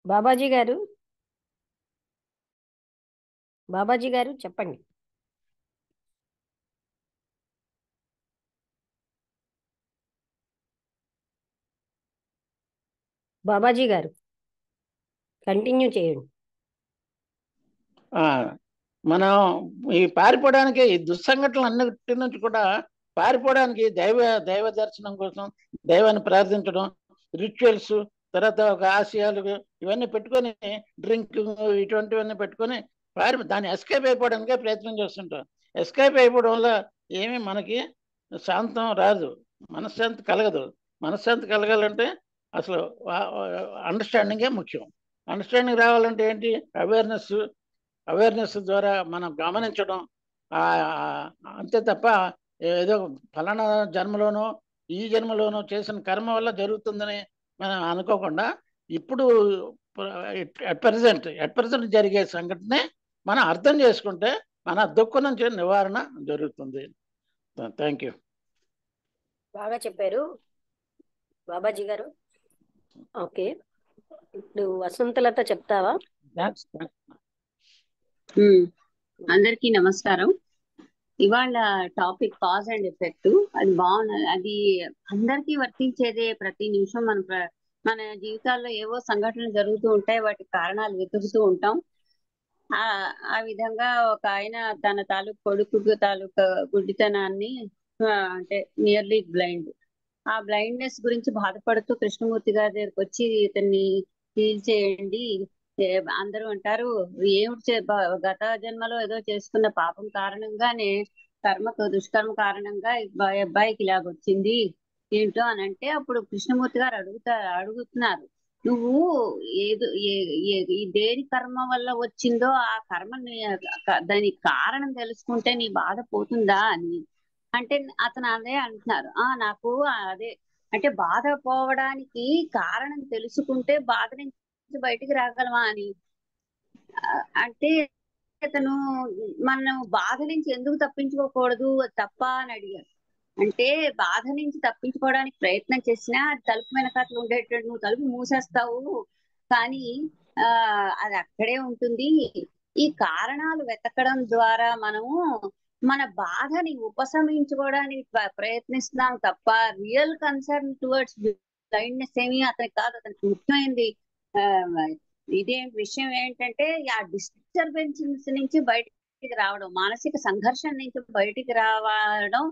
బాబాజీ గారు, బాబాజీ గారు చెప్పండి. బాబాజీ గారు కంటిన్యూ చేయండి. ఆ, మనం ఈ పారిపోవడానికి ఈ దుస్సంఘటనలు అన్నిటి నుంచి కూడా పారిపోవడానికి దైవ దర్శనం కోసం దైవాన్ని ప్రార్థించడం, రిచువల్స్, తర్వాత ఒక ఆశయాలు ఇవన్నీ పెట్టుకొని, డ్రింక్ ఇటువంటివన్నీ పెట్టుకొని దాన్ని ఎస్కేప్ అయిపోవడానికే ప్రయత్నం చేస్తుంటాం. ఎస్కేప్ అయిపోవడం వల్ల ఏమీ మనకి శాంతం రాదు, మనశ్శాంతి కలగదు. మనశ్శాంతి కలగాలంటే అసలు అండర్స్టాండింగే ముఖ్యం. అండర్స్టాండింగ్ రావాలంటే ఏంటి? అవేర్నెస్ ద్వారా మనం గమనించడం. అంతే తప్ప ఏదో ఫలానా జన్మలోనో ఈ జన్మలోనో చేసిన కర్మ వల్ల జరుగుతుందని మనం అనుకోకుండా, ఇప్పుడు అట్ ప్రజెంట్ జరిగే సంఘటనే మనం అర్థం చేసుకుంటే మన దుఃఖం నుంచి నివారణ జరుగుతుంది. Thank you. బాగా చెప్పారు బాబాజీ గారు. ఓకే, ఇప్పుడు వసంతలత చెప్తావా? అందరికీ నమస్కారం. ఇవాళ టాపిక్ కాజ్ అండ్ ఎఫెక్ట్. అది బాగున్నది. అది అందరికీ వర్తించేదే. ప్రతి నిమిషం మన జీవితాల్లో ఏవో సంఘటనలు జరుగుతూ ఉంటాయి, వాటి కారణాలు వెతుకుతూ ఉంటాం. ఆ విధంగా ఒక ఆయన తన కొడుకు గుడ్డితనాన్ని, అంటే నియర్లీ బ్లైండ్, ఆ బ్లైండ్నెస్ గురించి బాధపడుతూ కృష్ణమూర్తి గారి దగ్గరికి వచ్చి ఇతన్ని హీల్ చేయండి. అందరూ అంటారు, ఏమిటి గత జన్మలో ఏదో చేసుకున్న పాపం కారణంగానే, దుష్కర్మ కారణంగా అబ్బాయికి ఇలాగొచ్చింది ఏంటో అని అంటే, అప్పుడు కృష్ణమూర్తి గారు అడుగుతున్నారు, నువ్వు దేని కర్మ వల్ల వచ్చిందో ఆ కర్మని, దాని కారణం తెలుసుకుంటే నీ బాధ పోతుందా అని అంటే, అతను అదే అంటున్నారు, నాకు అదే, అంటే బాధ పోవడానికి కారణం తెలుసుకుంటే బాధ నుంచి బయటికి రాగలమా అని. అంటే అతను మనం బాధ నుంచి ఎందుకు తప్పించుకోకూడదు, తప్ప అని అడిగారు. అంటే బాధ నుంచి తప్పించుకోవడానికి ప్రయత్నం చేసినా అది తలుపు వెనకాతలు ఉండేటట్టు నువ్వు తలుపు మూసేస్తావు, కానీ అది అక్కడే ఉంటుంది. ఈ కారణాలు వెతకడం ద్వారా మనము మన బాధని ఉపశమించుకోవడానికి ప్రయత్నిస్తున్నాం తప్ప రియల్ కన్సర్న్ టువర్డ్స్ బ్లైండ్నెస్ ఏమి అతనికి కాదు. అతనికి ముఖ్యమైనది ఇదే విషయం ఏంటంటే, ఆ డిస్టర్బెన్స్ నుంచి బయటికి రావడం, మానసిక సంఘర్షణ నుంచి బయటికి రావడం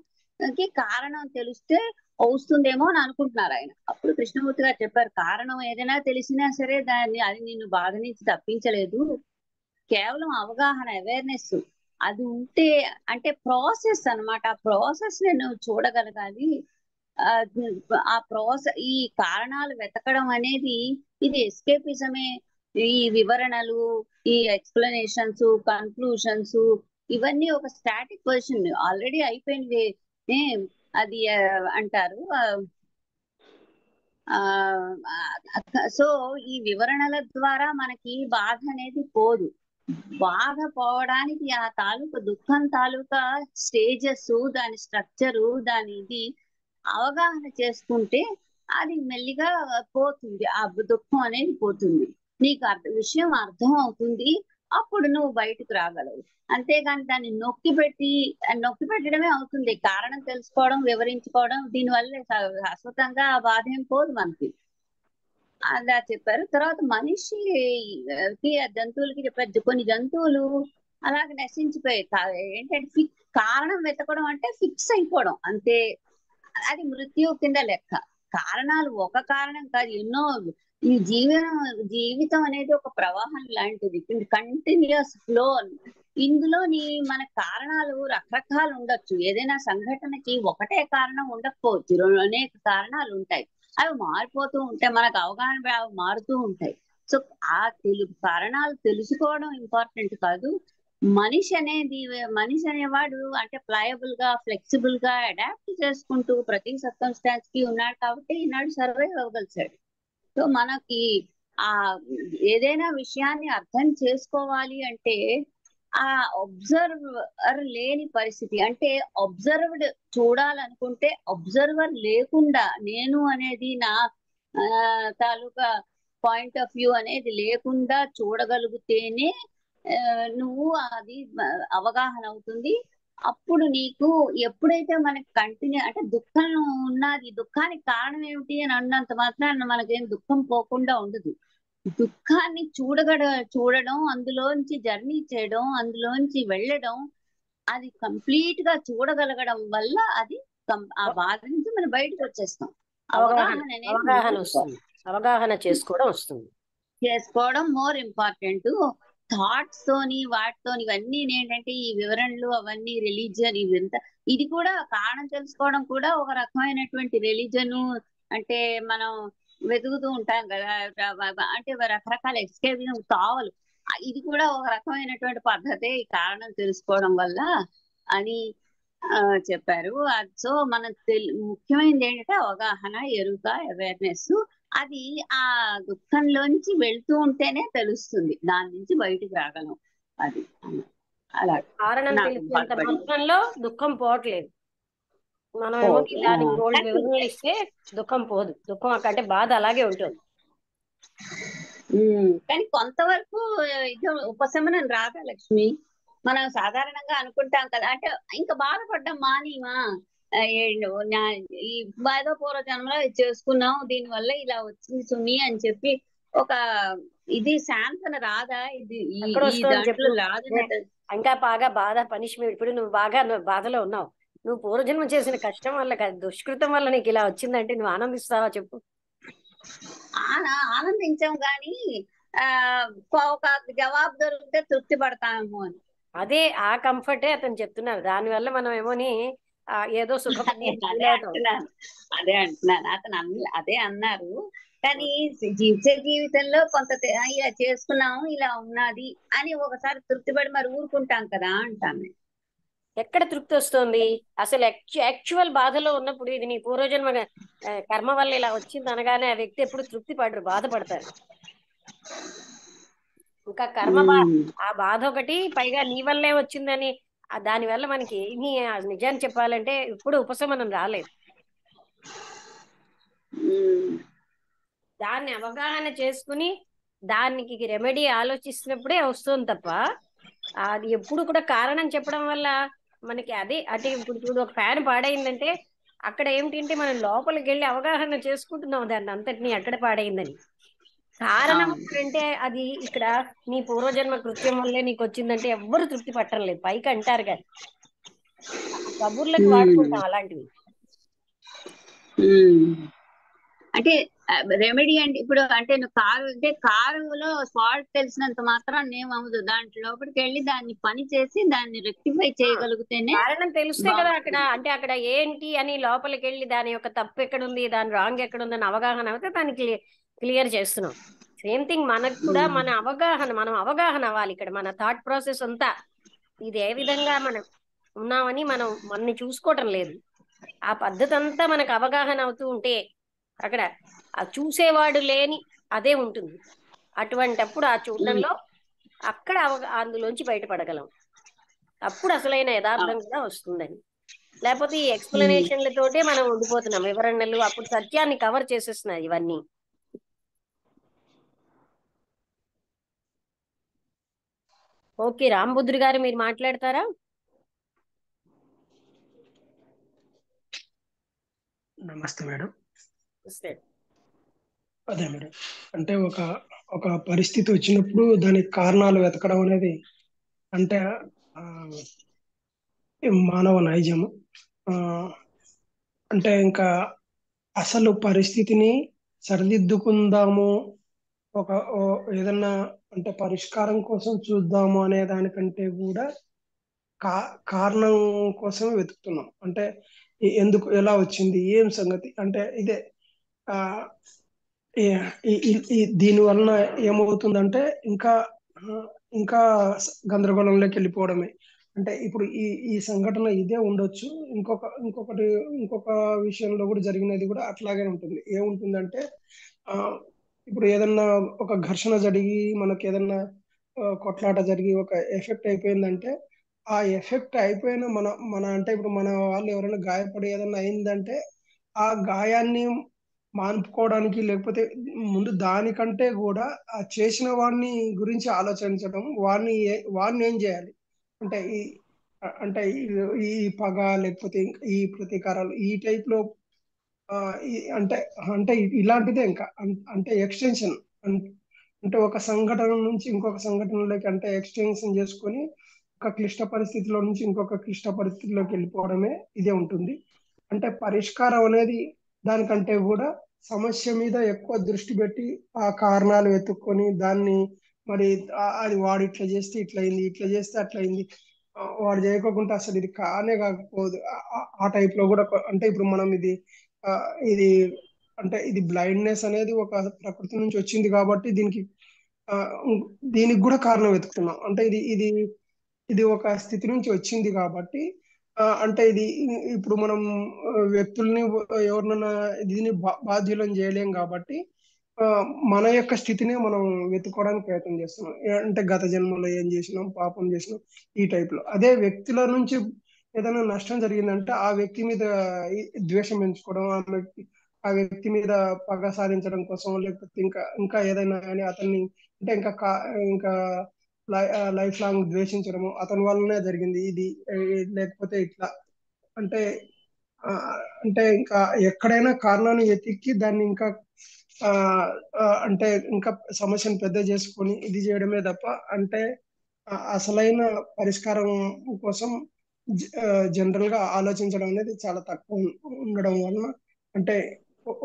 కారణం తెలిస్తే అవుతుందేమో అని అనుకుంటున్నారు ఆయన. అప్పుడు కృష్ణమూర్తి గారు చెప్పారు, కారణం ఏదైనా తెలిసినా సరే అది నిన్ను బాధ నుంచి తప్పించలేదు. కేవలం అవగాహన, అవేర్నెస్ అది ఉంటే, అంటే ప్రాసెస్ అన్నమాట. ఆ ప్రాసెస్ నేను చూడగలగాలి. ఈ కారణాలు వెతకడం అనేది ఇది ఎస్కేపిజమే. ఈ వివరణలు, ఈ ఎక్స్ప్లెనేషన్స్, కన్క్లూషన్స్ ఇవన్నీ ఒక స్టాటిక్ పొజిషన్, ఆల్రెడీ అయిపోయింది అది అంటారు. సో ఈ వివరణల ద్వారా మనకి బాధ అనేది పోదు. బాధ పోవడానికి ఆ దుఃఖం తాలూకా స్టేజెస్, దాని స్ట్రక్చరు, దాని ఇది అవగాహన చేసుకుంటే అది మెల్లిగా పోతుంది. ఆ దుఃఖం అనేది పోతుంది, నీకు విషయం అర్థం అవుతుంది, అప్పుడు నువ్వు బయటకు రాగలవు. అంతేగాని దాన్ని నొక్కి పెట్టడమే అవుతుంది. కారణం తెలుసుకోవడం, వివరించుకోవడం, దీనివల్ల శాశ్వతంగా ఆ బాధ ఏం పోదు మనకి. అలా చెప్పారు. తర్వాత మనిషికి, జంతువులకి చెప్పారు. కొన్ని జంతువులు అలాగే నశించిపోయాయి. ఏంటంటే కారణం వెతకడం అంటే ఫిక్స్ అయిపోవడం అంతే. అది మృత్యు కింద లెక్క. కారణాలు ఒక కారణం కాదు, ఎన్నో. ఈ జీవితం అనేది ఒక ప్రవాహం లాంటిది, కంటిన్యూస్ ఫ్లో. ఇందులో మన కారణాలు రకరకాలు ఉండొచ్చు. ఏదైనా సంఘటనకి ఒకటే కారణం ఉండకపోవచ్చు, అనేక కారణాలు ఉంటాయి. అవి మారిపోతూ ఉంటాయి, మనకు అవగాహన మారుతూ ఉంటాయి. సో కారణాలు తెలుసుకోవడం ఇంపార్టెంట్ కాదు. మనిషి అనేవాడు అంటే ప్లయబుల్ గా, ఫ్లెక్సిబుల్ గా అడాప్ట్ చేసుకుంటూ ప్రతి సర్కమ్స్టాన్స్ కి ఉన్నాడు కాబట్టి ఈనాడు సర్వైవ్ అవ్వగలిచాడు. సో మనకి ఏదైనా విషయాన్ని అర్థం చేసుకోవాలి అంటే ఆ అబ్జర్వర్ లేని పరిస్థితి, అంటే అబ్జర్వ్డ్ చూడాలనుకుంటే అబ్జర్వర్ లేకుండా నేను అనేది నా తాలూకా పాయింట్ ఆఫ్ వ్యూ అనేది లేకుండా చూడగలిగితేనే నువ్వు అది అవగాహన అవుతుంది. అప్పుడు నీకు ఎప్పుడైతే మనకి కంటిన్యూ అంటే దుఃఖం ఉన్నది, దుఃఖానికి కారణం ఏమిటి అని అన్నంత మాత్రాన మనకేం దుఃఖం పోకుండా ఉండదు. దుఃఖాన్ని చూడడం, అందులోంచి జర్నీ చేయడం, అందులోంచి వెళ్ళడం, అది కంప్లీట్ గా చూడగలగడం వల్ల అది ఆ బాధ నుంచి మనం బయటకు వచ్చేస్తాం. అవగాహన అవగాహన వస్తుంది, అవగాహన చేసుకోవడం వస్తుంది. చేసుకోవడం మోర్ ఇంపార్టెంట్. థాట్స్ తోని వాటితోని ఇవన్నీ ఏంటంటే ఈ వివరణలు అవన్నీ రిలీజియన్ ఇవంతా, ఇది కూడా కారణం తెలుసుకోవడం కూడా ఒక రకమైనటువంటి రిలీజన్. అంటే మనం వెతుకుతూ ఉంటాం కదా, అంటే రకరకాల ఎస్కేపిజం కావాలి. ఇది కూడా ఒక రకమైనటువంటి పద్ధతే ఈ కారణం తెలుసుకోవడం వల్ల అని చెప్పారు. సో మన ముఖ్యమైనది ఏంటంటే అవగాహన, ఎరుక, అవేర్నెస్. అది ఆ దుఃఖంలోంచి వెళ్తూ ఉంటేనే తెలుస్తుంది, దాని నుంచి బయటికి రాగలం. అది అలా కారణం తెలిసినంత మాత్రంలో దుఃఖం పోవట్లేదు. మనం ఏమో దానికి గోల్డ్ వివరణలు ఇస్తే దుఃఖం పోదు, దుఃఖం అంటే బాధ అలాగే ఉంటుంది. కానీ కొంతవరకు ఇది ఉపశమనం రాదా లక్ష్మి? మనం సాధారణంగా అనుకుంటాం కదా, అంటే ఇంకా బాధపడ్డం మానేమా, ఈ ఏదో పూర్వజన్మలో చేసుకున్నాం దీనివల్ల ఇలా వచ్చింది సుమి అని చెప్పి ఒక ఇది శాంతన రాదా? ఇది దాంట్లో రాదా? ఇంకా బాగా బాధ పనిష్మెంట్. ఇప్పుడు నువ్వు బాధలో ఉన్నావు, నువ్వు పూర్వజన్మ చేసిన కష్టం వల్ల కదా, దుష్కృతం వల్ల నీకు ఇలా వచ్చిందంటే నువ్వు ఆనందిస్తావా చెప్పు? ఆనందించాం గాని ఒక జవాబు దొరికితే తృప్తి పడతామేమో అని. అదే ఆ కంఫర్టే అతను చెప్తున్నారు. దానివల్ల మనం ఏమోని ఏదో సుఖం అదే అంటున్నాను. అతను అదే అన్నారు. కానీ జీవితంలో కొంత ఇలా చేసుకున్నాము, ఇలా ఉన్నది అని ఒకసారి తృప్తిపడి మరి ఊరుకుంటాం కదా అంటాను. ఎక్కడ తృప్తి వస్తుంది అసలు? యాక్చువల్ బాధలో ఉన్నప్పుడు ఇది నీ పూర్వజన్మ కర్మ వల్ల ఇలా వచ్చింది అనగానే ఆ వ్యక్తి ఎప్పుడు తృప్తి పడరు, బాధపడతారు. ఇంకా కర్మ ఆ బాధ ఒకటి, పైగా నీ వల్లే వచ్చిందని దాని వల్ల మనకి ఏమీ నిజాన్ని చెప్పాలంటే ఇప్పుడు ఉపశమనం రాలేదు. దాన్ని అవగాహన చేసుకుని దానికి రెమెడీ ఆలోచిస్తున్నప్పుడే వస్తుంది తప్ప అది ఎప్పుడు కూడా కారణం చెప్పడం వల్ల మనకి అదే అంటే ఇప్పుడు చూడు, ఒక ఫ్యాన్ పాడైందంటే అక్కడ ఏమిటంటే మనం లోపలికి వెళ్ళి అవగాహన చేసుకుంటున్నాం దాన్ని అంతటినీ ఎక్కడ పాడైందని. కారణం అంటే అది ఇక్కడ నీ పూర్వజన్మ కృత్యం వల్లే నీకు వచ్చిందంటే ఎవ్వరు తృప్తి పట్టలేదు, పైకి అంటారు కానీ కబుర్లకు వాడుకుంటాం అలాంటివి. అంటే రెమెడీ అంటే ఇప్పుడు అంటే కారులో ఫాల్ట్ తెలిసినంత మాత్రం ఏమవుదు, దాంట్లో లోపలికి వెళ్ళి దాన్ని పని చేసి దాన్ని రెక్టిఫై చేయగలిగితేనే. కారణం తెలిస్తే కదా అక్కడ, అంటే అక్కడ ఏంటి అని లోపలికి వెళ్ళి దాని యొక్క తప్పు ఎక్కడుంది, దాని రాంగ్ ఎక్కడుంది అని అవగాహన అయితే దానికి క్లియర్ చేస్తున్నాం. సేమ్ థింగ్ మనకు కూడా మనం అవగాహన అవ్వాలి. ఇక్కడ మన థాట్ ప్రాసెస్ అంతా ఇది ఏ విధంగా మనం ఉన్నామని మనం మనని చూసుకోవటం లేదు. ఆ పద్ధతి అంతా మనకు అవగాహన అవుతూ ఉంటే అక్కడ ఆ చూసేవాడు లేని అదే ఉంటుంది. అటువంటప్పుడు ఆ చూడడంలో అక్కడ అందులోంచి బయటపడగలం. అప్పుడు అసలైన యథార్థం కూడా వస్తుందని. లేకపోతే ఈ ఎక్స్ప్లెనేషన్లతోటే మనం ఉండిపోతున్నాం, వివరణలు. అప్పుడు సత్యాన్ని కవర్ చేసేస్తున్నాయి ఇవన్నీ. ఓకే, రాంబుద్రి గారు మీరు మాట్లాడతారా? నమస్తే మేడం. అదే మేడం, అంటే ఒక పరిస్థితి వచ్చినప్పుడు దానికి కారణాలు వెతకడం అనేది అంటే మానవ నైజము. అంటే ఇంకా అసలు పరిస్థితిని సరిదిద్దుకుందాము, ఏదన్నా అంటే పరిష్కారం కోసం చూద్దాము అనే దానికంటే కూడా కారణం కోసం వెతుకుతున్నాం. అంటే ఎందుకు, ఎలా వచ్చింది, ఏం సంగతి, అంటే ఇదే దీని వలన ఏమవుతుందంటే ఇంకా ఇంకా గందరగోళంలోకి వెళ్ళిపోవడమే. అంటే ఇప్పుడు ఈ సంఘటన ఇదే ఉండొచ్చు, ఇంకొక విషయంలో కూడా జరిగినది కూడా అట్లాగే ఉంటుంది. ఏముంటుందంటే ఇప్పుడు ఏదన్నా ఒక ఘర్షణ జరిగి మనకి ఏదన్నా కొట్లాట జరిగి ఒక ఎఫెక్ట్ అయిపోయిందంటే, ఆ ఎఫెక్ట్ అయిపోయిన మన అంటే ఇప్పుడు మన వాళ్ళు ఎవరైనా గాయపడి ఏదన్నా అయిందంటే ఆ గాయాన్ని మానుకోవడానికి, లేకపోతే ముందు దానికంటే కూడా ఆ చేసిన వాడిని గురించి ఆలోచించడం, వాడిని ఏం చేయాలి అంటే అంటే ఈ పగ, లేకపోతే ఈ ప్రతీకారాలు, ఈ టైప్ లో అంటే అంటే ఇలాంటిదే ఇంకా అంటే ఎక్స్టెన్షన్, అంటే ఒక సంఘటన నుంచి ఇంకొక సంఘటనలోకి అంటే ఎక్స్టెన్షన్ చేసుకొని ఒక క్లిష్ట పరిస్థితిలో నుంచి ఇంకొక క్లిష్ట పరిస్థితిలోకి వెళ్ళిపోవడమే ఇదే ఉంటుంది. అంటే పరిష్కారం అనేది దానికంటే కూడా సమస్య మీద ఎక్కువ దృష్టి పెట్టి ఆ కారణాలు వెతుక్కొని దాన్ని మరి అది వాడు ఇట్లా చేస్తే ఇట్లా అయింది, ఇట్లా చేస్తే అట్లా అయింది, వాడు చేయకోకుండా అసలు ఇది కానే కాకపోదు, ఆ టైప్ లో కూడా అంటే ఇప్పుడు మనం ఇది అంటే ఇది బ్లైండ్నెస్ అనేది ఒక ప్రకృతి నుంచి వచ్చింది కాబట్టి ఆ, దీనికి కూడా కారణం వెతుకుతున్నాం. అంటే ఇది ఒక స్థితి నుంచి వచ్చింది కాబట్టి అంటే ఇప్పుడు మనం వ్యక్తుల్ని ఎవరినైనా బాధ్యులను చేయలేం కాబట్టి ఆ, మన యొక్క స్థితిని మనం వెతుక్కోవడానికి ప్రయత్నం చేస్తున్నాం. అంటే గత జన్మలో ఏం చేసినాం, పాపం చేసినాం, ఈ టైప్ లో. అదే వ్యక్తుల నుంచి ఏదైనా నష్టం జరిగిందంటే ఆ వ్యక్తి మీద ద్వేషం పెంచుకోవడం, ఆ వ్యక్తి మీద పగ సాధించడం కోసం, లేకపోతే ఇంకా ఏదైనా కానీ అతన్ని అంటే ఇంకా లైఫ్ లాంగ్ ద్వేషించడము, అతని వల్లనే జరిగింది ఇది, లేకపోతే ఇట్లా అంటే ఆ, అంటే ఇంకా ఎక్కడైనా కారణాన్ని వెతికి దాన్ని ఇంకా ఆ, అంటే ఇంకా సమస్యను పెద్ద చేసుకొని ఇది చేయడమే తప్ప అంటే అసలైన పరిష్కారం కోసం జనరల్ గా ఆలోచించడం అనేది చాలా తక్కువ ఉండడం వలన అంటే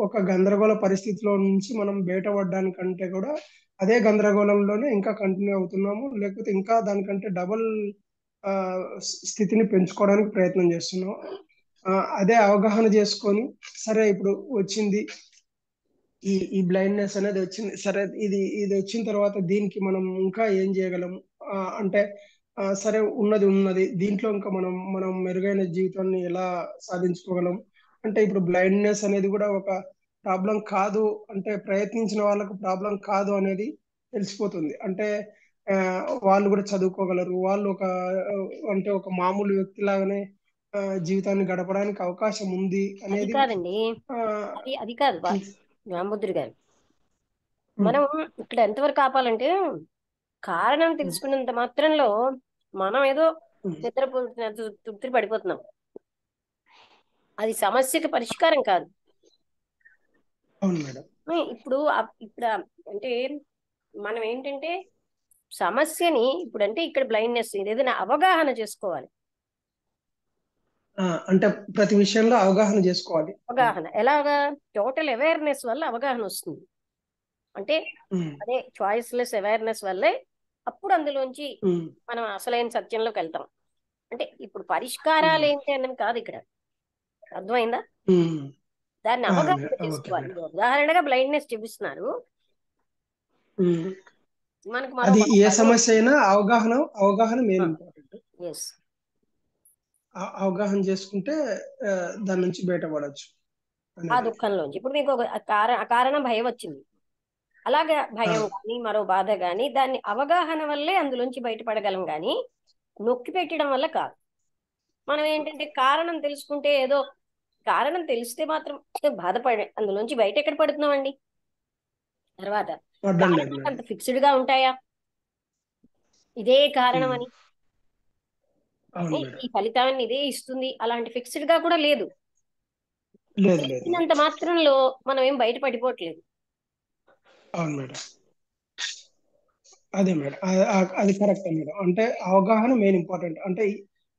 ఒక గందరగోళ పరిస్థితిలో నుంచి మనం బయటపడడానికంటే కూడా అదే గందరగోళంలోనే ఇంకా కంటిన్యూ అవుతున్నాము, లేకపోతే ఇంకా దానికంటే డబుల్ స్థితిని పెంచుకోవడానికి ప్రయత్నం చేస్తున్నాం. అదే అవగాహన చేసుకొని సరే ఇప్పుడు వచ్చింది ఈ బ్లైండ్నెస్ అనేది వచ్చింది, సరే ఇది వచ్చిన తర్వాత దీనికి మనం ఇంకా ఏం చేయగలం, అంటే సరే ఉన్నది దీంట్లో ఇంకా మనం మెరుగైన జీవితాన్ని ఎలా సాధించుకోగలం. అంటే ఇప్పుడు బ్లైండ్నెస్ అనేది కూడా ఒక ప్రాబ్లం కాదు, అంటే ప్రయత్నించిన వాళ్ళకు ప్రాబ్లం కాదు అనేది తెలిసిపోతుంది. అంటే ఆ, వాళ్ళు కూడా చదువుకోగలరు, వాళ్ళు అంటే ఒక మామూలు వ్యక్తిలాగానే జీవితాన్ని గడపడానికి అవకాశం ఉంది అది అనేది కాదండి, ఆ, అది కాదు రామభద్రుడు గారు. మనం ఇక్కడ ఎంతవరకు ఆపాలంటే, కారణం తెలుసుకున్నంత మాత్రంలో మనం ఏదో నిద్రపోతున్న తృప్తి పడిపోతున్నాం. అది సమస్యకి పరిష్కారం కాదు. అవును మేడం. ఇప్పుడు అంటే మనం ఏంటంటే సమస్యని అంటే ఇక్కడ బ్లైండ్నెస్ ఏదైనా అవగాహన చేసుకోవాలి. అంటే ప్రతి విషయంలో అవగాహన చేసుకోవాలి. అవగాహన ఎలాగా? టోటల్ అవేర్నెస్ వల్ల అవగాహన వస్తుంది. అంటే అదే చాయిస్లెస్ అవేర్నెస్ వల్లే అప్పుడు అందులోంచి మనం అసలైన సత్యంలోకి వెళ్తాం. అంటే ఇప్పుడు పరిష్కారాలు ఏంటి అన్నది కాదు ఇక్కడ, అర్థమైందా? దాన్ని అవగాహన చేసుకోవాలి. ఉదాహరణగా బ్లైండ్నెస్ చూపిస్తున్నారు మనకు. అది ఏ సమస్య అయినా అవగాహన మెయిన్ ఇంపార్టెంట్. అవగాహన చేసుకుంటే దాని నుంచి బయటపడచ్చు. ఆ దుఃఖంలోంచి ఇప్పుడు మీకు ఒక కారణం భయం వచ్చింది, అలాగే భయం కానీ మరో బాధ కానీ దాన్ని అవగాహన వల్లే అందులోంచి బయటపడగలం, కానీ నొక్కి పెట్టడం వల్ల కాదు. మనం ఏంటంటే కారణం తెలుసుకుంటే ఏదో కారణం తెలిస్తే మాత్రం అందులోంచి బయట ఎక్కడ పడుతున్నామండి? తర్వాత అంత ఫిక్స్డ్ గా ఉంటాయా ఇదే కారణం అని, ఈ ఫలితాన్ని ఇదే ఇస్తుంది అలాంటి ఫిక్స్డ్ గా కూడా లేదు. తెలిసినంత మాత్రంలో మనం ఏం బయట పడిపోవట్లేదు. అవును మేడం, అదే మేడం, అది కరెక్ట్ మేడం. అంటే అవగాహన మెయిన్ ఇంపార్టెంట్. అంటే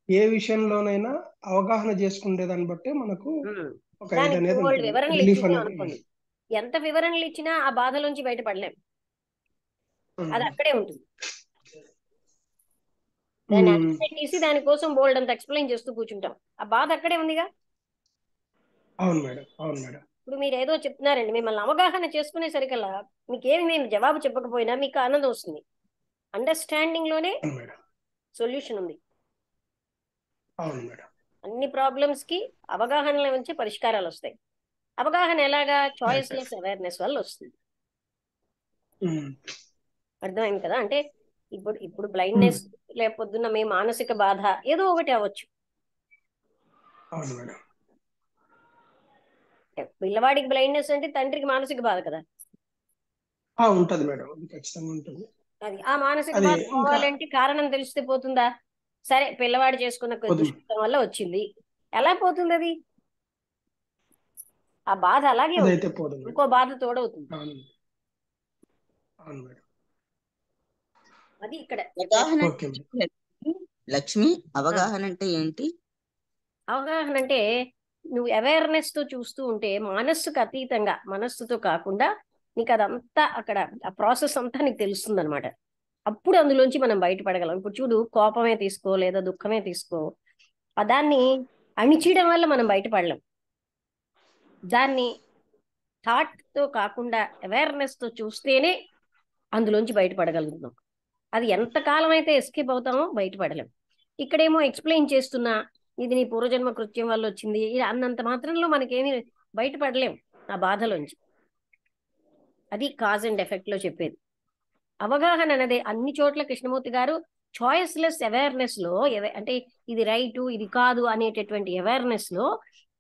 ఏ విషయంలోనైనా అవగాహన చేసుకునే దాన్ని బట్టి మనకు ఒక వివరణలు ఇచ్చింది అనుకోండి, ఎంత వివరణలు ఇచ్చినా ఆ బాధలోంచి బయటపడలేం, అది అక్కడే ఉంటుంది. దాన్ని తీసి దానికోసం బోల్డ్ అంత ఎక్స్ప్లెయిన్ చేస్తూ కూర్చుంటాం, ఆ బాధ అక్కడే ఉందిగా. అవును మేడం, అవును మేడం. ఇప్పుడు మీరు ఏదో చెప్తున్నారండి, మిమ్మల్ని అవగాహన చేసుకునేసరికల్లా మీకేమి నేను జవాబు చెప్పకపోయినా మీకు ఆనందం వస్తుంది. అండర్స్టాండింగ్ లోనే సొల్యూషన్ ఉంది. అవును మేడం. అన్ని ప్రాబ్లమ్స్ కి అవగాహనలో నుంచి పరిష్కారాలు వస్తాయి. అవగాహన ఎలాగా? చాయిస్లెస్ అవేర్నెస్ వల్ల వస్తుంది. అర్థమైంది కదా? అంటే ఇప్పుడు బ్లైండ్నెస్ లేకపోతున్న మీ మానసిక బాధ ఏదో ఒకటి అవ్వచ్చు. పిల్లవాడికి బ్లైండ్నెస్ అంటే తండ్రికి మానసిక బాధ కదా. ఉంటది మేడం, అది ఖచ్చితంగా ఉంటుంది. అది ఆ మానసిక అది బాధ ఇంకా పోవాలంటే కారణం తెలిస్తే పోతుందా? సరే, పిల్లవాడు చేసుకున్న పోదు. దుష్కృతం వల్ల వచ్చింది, ఎలా పోతుంది అది? ఆ బాధ అలాగే ఉంటుంది, అదైతే పోదు మేడం. ఇంకో బాధ తోడవుతుంది. అవును, అవును మేడం. అది ఇక్కడ అవగాహన ఓకే అంటే మేడం. ఏంటి? లక్ష్మి, అవగాహన అంటే ఏంటి? అవగాహన అంటే నువ్వు అవేర్నెస్ తో చూస్తూ ఉంటే, మనస్సుకు అతీతంగా, మనస్సుతో కాకుండా నీకు అదంతా అక్కడ ఆ ప్రాసెస్ అంతా నీకు తెలుస్తుంది అనమాట. అప్పుడు అందులోంచి మనం బయటపడగలం. ఇప్పుడు చూడు, కోపమే తీసుకో లేదా దుఃఖమే తీసుకో, ఆ దాన్ని అణిచేయడం వల్ల మనం బయటపడలేం. దాన్ని థాట్ తో కాకుండా అవేర్నెస్ తో చూస్తేనే అందులోంచి బయటపడగలుగుతాం. అది ఎంతకాలం అయితే ఎస్కేప్ అవుతామో బయటపడలేం. ఇక్కడేమో ఎక్స్ప్లెయిన్ చేస్తున్నా, ఇది నీ పూర్వజన్మ కృత్యం వల్ల వచ్చింది ఇది అన్నంత మాత్రంలో మనకేమి బయటపడలేం ఆ బాధలోంచి. అది కాజ్ అండ్ ఎఫెక్ట్ లో చెప్పేది. అవగాహన అనేది అన్ని చోట్ల కృష్ణమూర్తి గారు చాయిస్లెస్ అవేర్నెస్ లో అంటే ఇది రైటు ఇది కాదు అనేటటువంటి అవేర్నెస్ లో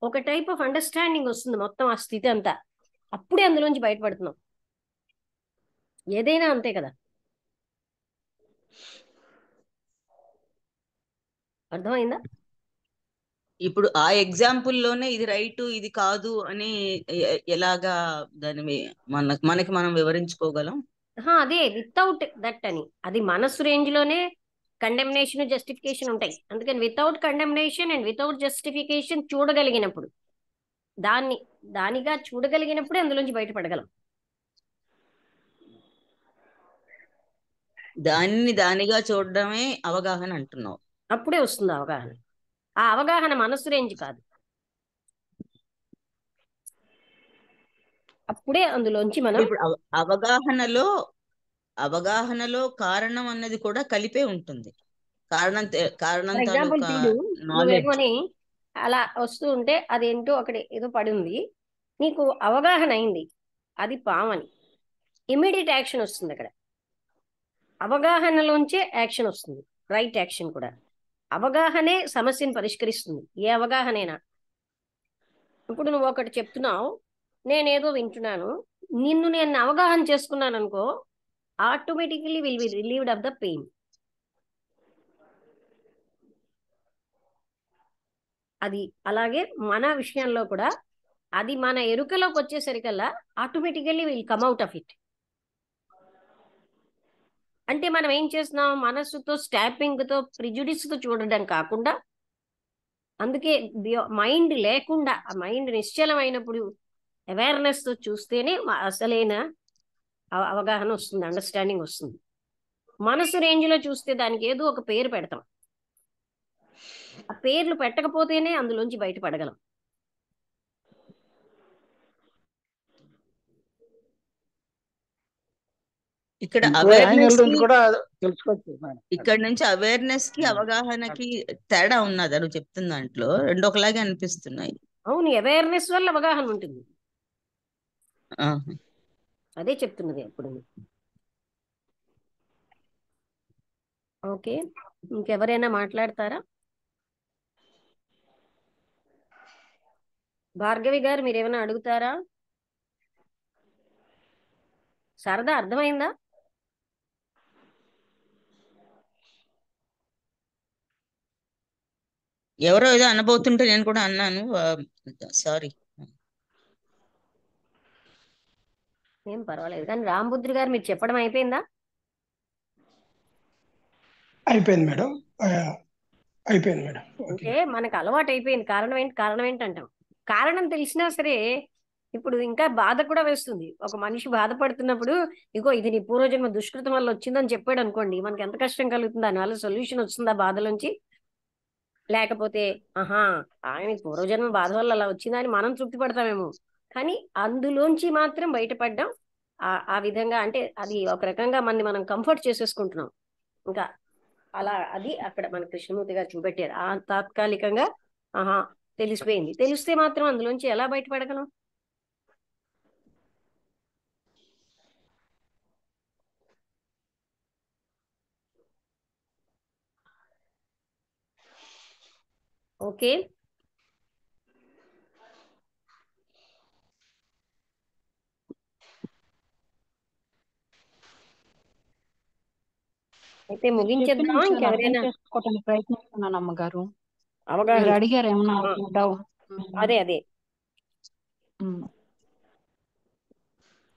ఒక టైప్ ఆఫ్ అండర్స్టాండింగ్ వస్తుంది మొత్తం ఆ స్థితి అంతా. అప్పుడే అందులోంచి బయటపడుతున్నాం. ఏదైనా అంతే కదా. అర్థమైందా? ఇప్పుడు ఆ ఎగ్జాంపుల్ లోనే ఇది రైట్ ఇది కాదు అని ఎలాగా దాని మనకి మనం వివరించుకోగలం? అదే వితౌట్ దట్ అని, అది మనస్సు రేంజ్ లోనే కండెమ్నేషన్ జస్టిఫికేషన్ ఉంటాయి. అందుకని without condemnation and without justification చూడగలిగినప్పుడు, దానిగా చూడగలిగినప్పుడే అందులోంచి బయటపడగలం. దానిగా చూడడమే అవగాహన అంటున్నావు. అప్పుడే వస్తుంది అవగాహన. ఆ అవగాహన మనస్సు రేంజ్ కాదు, అప్పుడే అందులోంచి మనం. ఇప్పుడు అవగాహనలో కారణం అన్నది కూడా కలిపే ఉంటుంది. కారణం ఫర్ ఎగ్జాంపుల్ తాలూకా చూడు, నాలెడ్జ్. నువ్వేమోని అలా వస్తూ ఉంటే అదేంటో అక్కడ ఏదో పడింది, నీకు అవగాహన అయింది అది పామని, ఇమీడియట్ యాక్షన్ వస్తుంది అక్కడ. అవగాహనలోంచే యాక్షన్ వస్తుంది, రైట్ యాక్షన్ కూడా. అవగాహనే సమస్యను పరిష్కరిస్తుంది, ఏ అవగాహనైనా. ఇప్పుడు నువ్వు ఒకటి చెప్తున్నావు, నేనేదో వింటున్నాను, నిన్ను నేను అవగాహన చేసుకున్నాను అనుకో, automatically will be relieved of the pain. అది అలాగే మన విషయంలో కూడా, అది మన ఎరుకలోకి వచ్చేసరికల్లా automatically will come out of it. అంటే మనం ఏం చేస్తున్నాం, మనస్సుతో స్టాపింగ్ తో ప్రిజుడిస్ తో చూడడం కాకుండా, అందుకే మైండ్ లేకుండా, ఆ మైండ్ నిశ్చలమైనప్పుడు అవేర్నెస్ తో చూస్తేనే అసలైన అవగాహన వస్తుంది, అండర్స్టాండింగ్ వస్తుంది. మనసు రేంజ్ లో చూస్తే దానికి ఏదో ఒక పేరు పెడతాం, ఆ పేర్లు పెట్టకపోతేనే అందులోంచి బయటపడగలం. ఇక్కడ ఇంకో యాంగిల్ అవేర్నెస్ నుంచి కి కూడా తెలుసుకోవచ్చు మేడం. ఇక్కడ నుంచి అవేర్నెస్ కి అవగాహనకి తేడా ఉన్నది నువ్వు చెప్తున్న దాంట్లో, రెండు ఒకలాగే అనిపిస్తున్నాయి. అవును, అవేర్నెస్ వల్ల అవగాహన ఉంటుంది, ఆహా. అదే చెప్తున్నది ఎప్పుడు. ఓకే, ఇంకెవరైనా మాట్లాడతారా? భార్గవి గారు మీరేమైనా అడుగుతారా? శారదా, అర్థమైందా? ఎవరో ఏదో అనబోతుంటే నేను కూడా అన్నాను, సారీ. ఏం పర్వాలేదు, కానీ రాంబుద్రి గారు మీరు చెప్పడం అయిపోయిందా? అయిపోయింది మేడం. అయిపోయింది మేడం. అంటే మనకు అలవాటు అయిపోయింది, కారణం ఏంటి అంటాం. కారణం తెలిసినా సరే ఇప్పుడు ఇంకా బాధ కూడా వేస్తుంది. ఒక మనిషి బాధపడుతున్నప్పుడు, ఇగో ఇది నీ పూర్వజన్మ దుష్కృతం వల్ల వచ్చిందని చెప్పాడు అనుకోండి, మనకి ఎంత కష్టం కలుగుతుంది. దానివల్ల సొల్యూషన్ వస్తుందా బాధలోంచి? లేకపోతే ఆహా, ఆయన పూర్వజన్మ బాధ వల్ల అలా వచ్చిందని మనం తృప్తి పడతామేమో, కానీ అందులోంచి మాత్రం బయటపడ్డాం. ఆ విధంగా అంటే అది ఒక రకంగా మనం కంఫర్ట్ చేసేసుకుంటున్నాం. ఇంకా అలా అది అక్కడ మన కృష్ణమూర్తి గారు చూపెట్టారు. ఆ తాత్కాలికంగా ఆహా తెలిసిపోయింది, తెలిస్తే మాత్రం అందులోంచి ఎలా బయటపడగలం? ఓకే, అయితే మీరు చెప్పిన ముగించేద్దామా విషయాలు అర్థం ఇంకెవరైనా చేసుకోవటానికి ప్రయత్నిస్తున్నాను అమ్మగారు. మీరు అవగాహన అడిగారు ఏమన్నా ఆ, డౌట్? అదే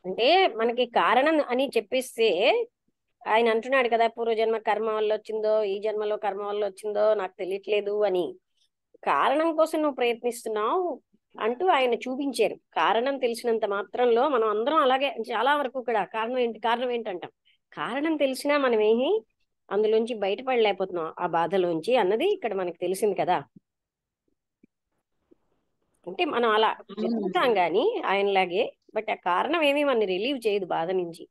అంటే మనకి కారణం అని చెప్పేస్తే ఆయన అంటున్నాడు కదా, పూర్వజన్మ కర్మ వల్ల వచ్చిందో ఈ జన్మలో కర్మ వల్ల వచ్చిందో నాకు తెలియట్లేదు అని. కారణం కోసం నువ్వు ప్రయత్నిస్తున్నావు అంటూ ఆయన చూపించారు. కారణం తెలిసినంత మాత్రంలో మనం అందరం అలాగే చాలా వరకు కూడా కారణం ఏంటంటాం. కారణం తెలిసినా మనం ఏమి అందులోంచి బయటపడలేకపోతున్నాం ఆ బాధలోంచి అన్నది ఇక్కడ మనకు తెలిసింది కదా. అంటే మనం అలా వెతుకుతాం గాని ఆయనలాగే, బట్ ఆ కారణం ఏమీ మన రిలీవ్ చేయదు బాధ నుంచి.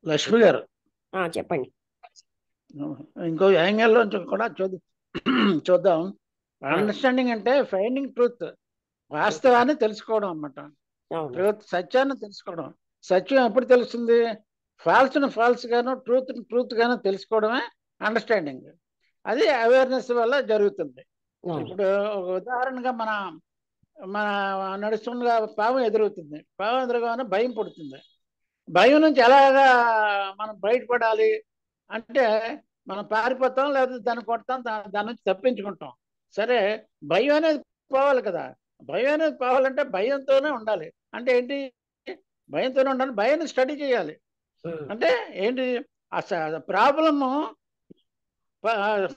లక్ష్మి గారు చెప్పండి. ఇంకో యాంగిల్లో కూడా చూద్దాం. అండర్స్టాండింగ్ అంటే ఫైండింగ్ ట్రూత్, వాస్తవాన్ని తెలుసుకోవడం అన్నమాట. అవును ట్రూత్, సత్యాన్ని తెలుసుకోవడం. సత్యం ఎప్పుడు తెలుస్తుంది? ఫాల్స్ను ఫాల్స్ గాను, ట్రూత్ గాను తెలుసుకోవడమే అండర్స్టాండింగ్. అది అవేర్నెస్ వల్ల జరుగుతుంది. అవును ఇప్పుడు ఒక ఉదాహరణగా మన నడుస్తుండగా పాము ఎదురవుతుంది. పాము ఎదురుగానే భయం పుడుతుంది. భయం నుంచి ఎలాగా మనం బయటపడాలి అంటే మనం పారిపోతాం, లేదా దాన్ని కొడతాం, దాని నుంచి తప్పించుకుంటాం. సరే, భయం అనేది పోవాలి కదా. భయం అనేది పోవాలంటే భయంతోనే ఉండాలి. అంటే ఏంటి? భయంతోనే ఉండాలి, భయాన్ని స్టడీ చేయాలి. అంటే ఏంటి? ప్రాబ్లము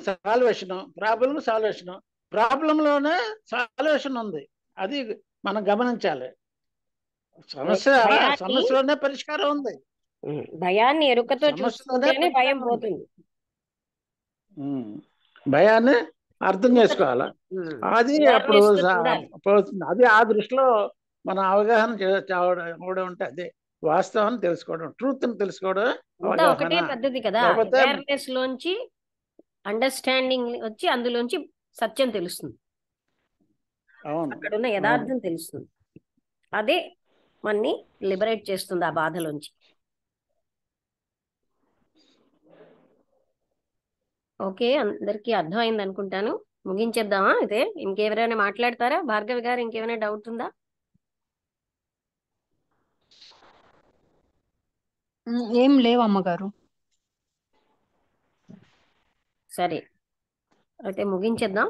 సాల్వేషన్, ప్రాబ్లంలోనే సాల్వేషన్ ఉంది. అది మనం గమనించాలి. సమస్యలోనే పరిష్కారం ఉంది. భయాన్ని ఎరుకతో సమస్యలోనే చూసుకుంటేనే భయం పరిష్కారం ఉంది. పోతుంది. భయాన్ని అర్థం చేసుకోవాలి. అది అప్పుడు Awareness తో చూడాలి. పోతుంది. అది ఆ దృష్టిలో మన అవగాహన కూడా ఉంటే అదే వాస్తవాన్ని తెలుసుకోవడం, ట్రూత్ని తెలుసుకోవడం అంతా ఒకటే అవగాహన. పద్ధతి కదా. లేకపోతే అవేర్నెస్ లోంచి అండర్స్టాండింగ్ వచ్చి అందులోంచి సత్యం తెలుస్తుంది, అవును, అక్కడున్న యథార్థం తెలుస్తుంది. అదే మనని లిబరేట్ చేస్తుంది ఆ బాధలోంచి. ఓకే, అందరికీ అర్థమైంది అనుకుంటాను. ముగించేద్దామా అయితే? ఇంకెవరైనా మాట్లాడతారా? భార్గవి గారు, ఇంకేమైనా డౌట్ ఉందా? ఏం లేవు అమ్మగారు. సరే, అయితే ముగించేద్దాం.